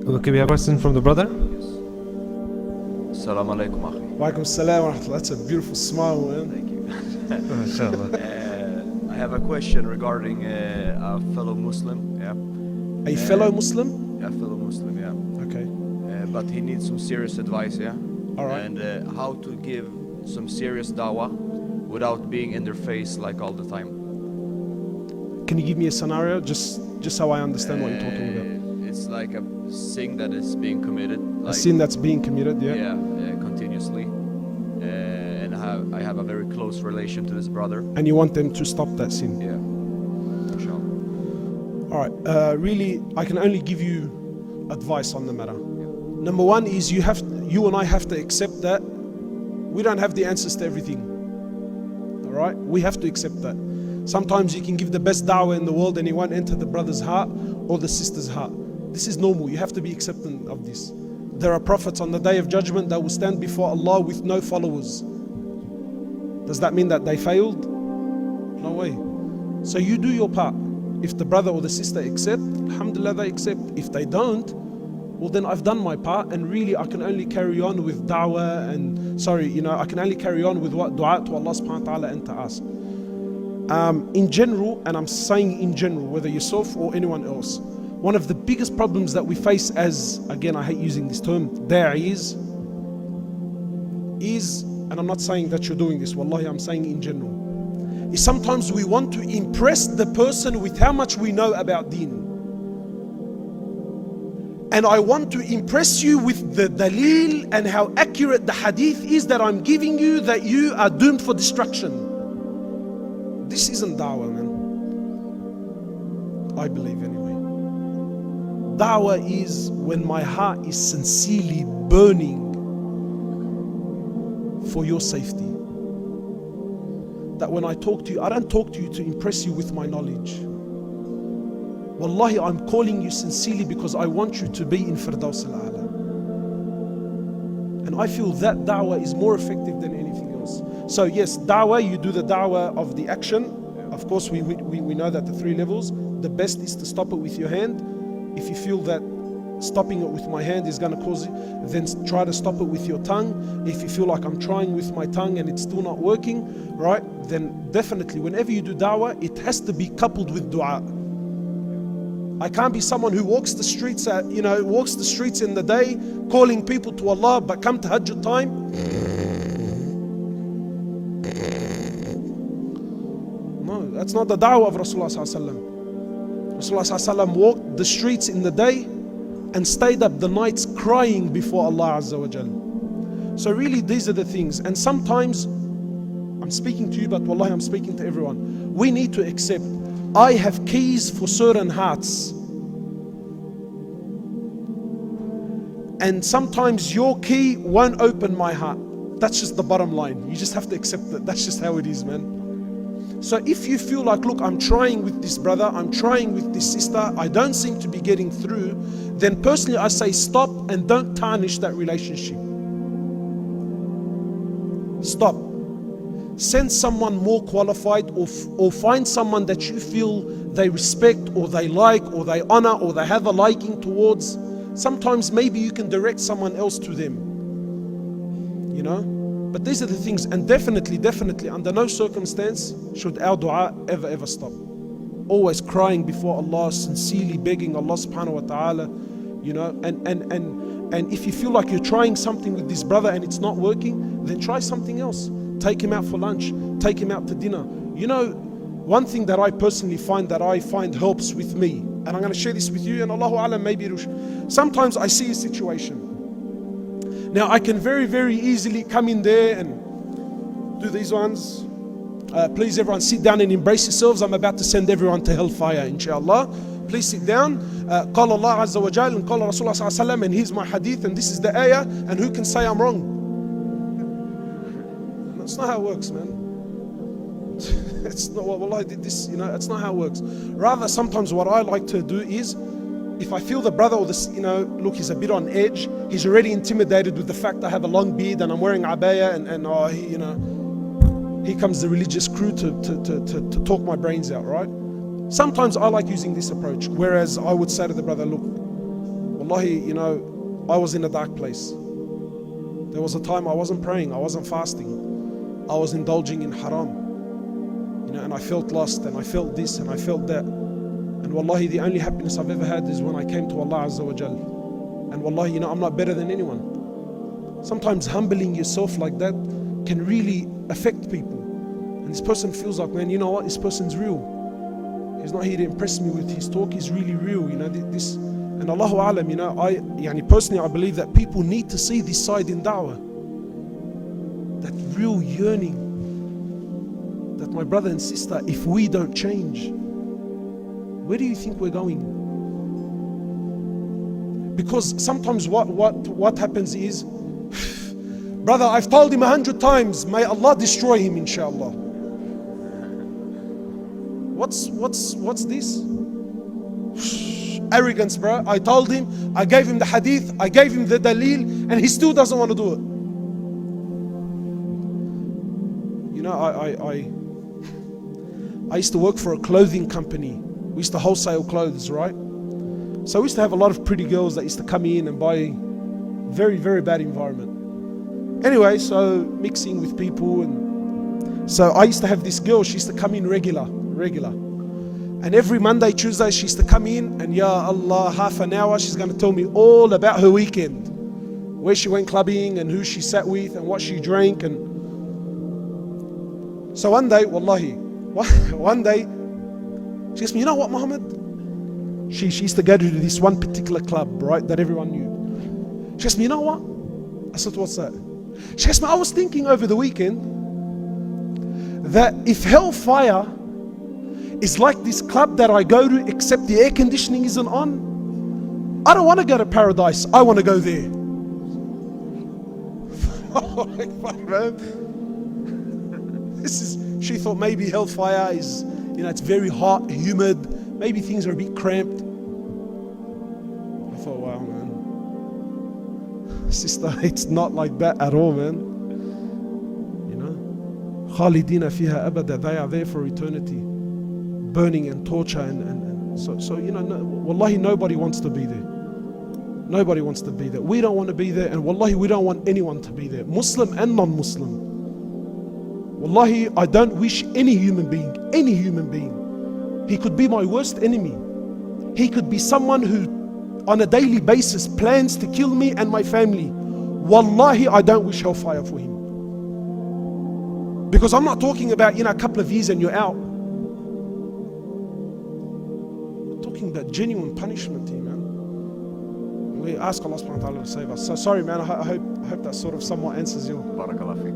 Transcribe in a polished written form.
Okay, we have a question from the brother. Assalamu alaikum, akhi. Walaikum salam wa rahmatullah. That's a beautiful smile, man. Thank you. Inshallah. I have a question regarding a fellow Muslim. Yeah. A fellow Muslim? A fellow Muslim, yeah. Okay. But he needs some serious advice, yeah. All right. And how to give some serious dawah without being in their face like all the time. Can you give me a scenario just so I understand what you're talking about? It's like a sin that is being committed. A sin that's being committed, yeah? Yeah, continuously. And I have a very close relation to this brother. And you want them to stop that sin? Yeah. Inshallah. All right. Really, I can only give you advice on the matter. Number one is you and I have to accept that we don't have the answers to everything. All right? We have to accept that. Sometimes you can give the best da'wah in the world and it won't enter the brother's heart or the sister's heart. This is normal. You have to be accepting of this. There are prophets on the day of judgment that will stand before Allah with no followers. Does that mean that they failed? No way. So you do your part. If the brother or the sister accept, alhamdulillah, they accept. If they don't, well then I've done my part, and really I can only carry on with da'wah and I can only carry on with what dua to Allah subhanahu wa ta'ala and to us. In general, and I'm saying in general, whether yourself or anyone else, one of the biggest problems that we face as, again, I hate using this term, da'is, is, and I'm not saying that you're doing this, wallahi, I'm saying in general, is sometimes we want to impress the person with how much we know about deen. And I want to impress you with the dalil and how accurate the hadith is that I'm giving you, that you are doomed for destruction. This isn't da'wah, man. I believe anyway. Da'wah is when my heart is sincerely burning for your safety. That when I talk to you, I don't talk to you to impress you with my knowledge. Wallahi, I'm calling you sincerely because I want you to be in Firdaus al-A'la. And I feel that da'wah is more effective than anything else. So yes, da'wah, you do the da'wah of the action. Of course, we know that the 3 levels. The best is to stop it with your hand. If you feel that stopping it with my hand is going to cause it, then try to stop it with your tongue. If you feel like I'm trying with my tongue and it's still not working, right, then definitely whenever you do da'wah, it has to be coupled with dua. I can't be someone who walks the streets in the day calling people to Allah, but come tahajjud time, no, that's not the da'wah of Rasulullah sallallahu alaihi wasallam. Rasulullah sallallahu alaihi wasallam walked the streets in the day and stayed up the nights crying before Allah Azza wa Jal. So really these are the things. And sometimes, I'm speaking to you, but wallahi I'm speaking to everyone. We need to accept, I have keys for certain hearts. And sometimes your key won't open my heart. That's just the bottom line. You just have to accept that. That's just how it is, man. So if you feel like, look, I'm trying with this brother, I'm trying with this sister, I don't seem to be getting through, then personally I say stop and don't tarnish that relationship. Stop. Send someone more qualified, or find someone that you feel they respect or they like or they honor or they have a liking towards. Sometimes maybe you can direct someone else to them, you know. But these are the things, and definitely under no circumstance should our dua ever stop. Always crying before Allah, sincerely begging Allah subhanahu wa ta'ala, you know. And if you feel like you're trying something with this brother and it's not working, then try something else. Take him out for lunch, take him out to dinner. You know, one thing that I personally find helps with me, and I'm going to share this with you, and Allahu Alam, maybe sometimes I see a situation. Now I can very easily come in there and do these ones. Please everyone sit down and embrace yourselves. I'm about to send everyone to hellfire, inshallah. Please sit down. Qala Allah Azza wa Jal and Qala Rasulullah Sallallahu Alaihi Wasallam, and here's my hadith and this is the ayah, and who can say I'm wrong? That's not how it works, man. It's not, well, I did this, you know, it's not how it works. Rather, sometimes what I like to do is, if I feel the brother or this, you know, look, he's a bit on edge, he's already intimidated with the fact I have a long beard and I'm wearing abaya, and you know, here comes the religious crew to talk my brains out, right? Sometimes I like using this approach, whereas I would say to the brother, look, wallahi, you know, I was in a dark place. There was a time I wasn't praying, I wasn't fasting, I was indulging in haram, you know, and I felt lost, and I felt this, and I felt that. And wallahi, the only happiness I've ever had is when I came to Allah Azza wa Jal. And wallahi, you know, I'm not better than anyone. Sometimes humbling yourself like that can really affect people. And this person feels like, man, you know what, this person's real. He's not here to impress me with his talk, he's really real, you know, this. And Allahu Alam, you know, personally I believe that people need to see this side in da'wah. That real yearning. That my brother and sister, if we don't change, where do you think we're going? Because sometimes what happens is, brother, I've told him 100 times, may Allah destroy him, inshallah. What's this? Arrogance, bro. I told him, I gave him the hadith, I gave him the dalil, and he still doesn't want to do it. You know, I used to work for a clothing company. We used to wholesale clothes, right? So we used to have a lot of pretty girls that used to come in and buy. Very, very bad environment. Anyway, so mixing with people, and so I used to have this girl, she used to come in regular. And every Monday, Tuesday, she used to come in, and ya Allah, half an hour, she's going to tell me all about her weekend. Where she went clubbing, and who she sat with, and what she drank. And so one day, wallahi, one day, she asked me, you know what, Muhammad? She used to go to this one particular club, right, that everyone knew. She asked me, you know what? I said, what's that? She asked me, I was thinking over the weekend that if hellfire is like this club that I go to, except the air conditioning isn't on, I don't want to go to paradise, I want to go there. She thought maybe hellfire is, you know, it's very hot, humid, maybe things are a bit cramped. I thought, wow, man. Sister, it's not like that at all, man. You know, Khalidina fiha abada, they are there for eternity. Burning and torture, and so you know, wallahi, nobody wants to be there. Nobody wants to be there. We don't want to be there, and wallahi, we don't want anyone to be there, Muslim and non-Muslim. Wallahi, I don't wish any human being, he could be my worst enemy, he could be someone who on a daily basis plans to kill me and my family. Wallahi, I don't wish hellfire for him. Because I'm not talking about, you know, a couple of years and you're out. That genuine punishment here, man. We ask Allah subhanahu wa ta'ala to save us. So sorry, man, I hope that sort of somewhat answers your. Barakallah fik.